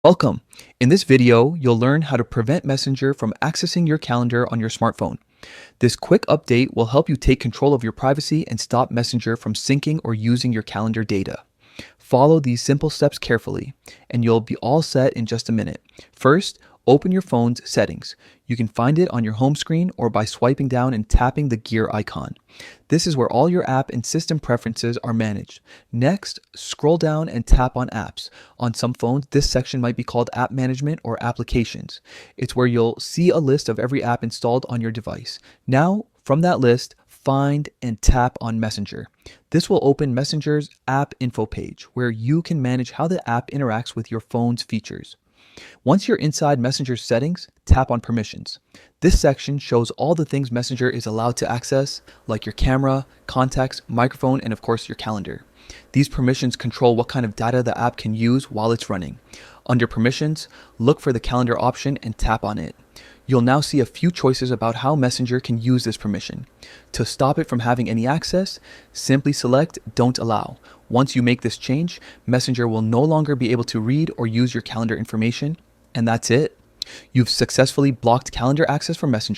Welcome. In this video, you'll learn how to prevent Messenger from accessing your calendar on your smartphone. This quick update will help you take control of your privacy and stop Messenger from syncing or using your calendar data. Follow these simple steps carefully, and you'll be all set in just a minute. First, open your phone's settings. You can find it on your home screen or by swiping down and tapping the gear icon. This is where all your app and system preferences are managed. Next, scroll down and tap on apps. On some phones, this section might be called App Management or Applications. It's where you'll see a list of every app installed on your device. Now, from that list, find and tap on Messenger. This will open Messenger's app info page, where you can manage how the app interacts with your phone's features. Once you're inside Messenger's settings, tap on Permissions. This section shows all the things Messenger is allowed to access, like your camera, contacts, microphone, and of course your calendar. These permissions control what kind of data the app can use while it's running. Under Permissions, look for the calendar option and tap on it. You'll now see a few choices about how Messenger can use this permission. To stop it from having any access, simply select Don't Allow. Once you make this change, Messenger will no longer be able to read or use your calendar information, and that's it. You've successfully blocked calendar access from Messenger.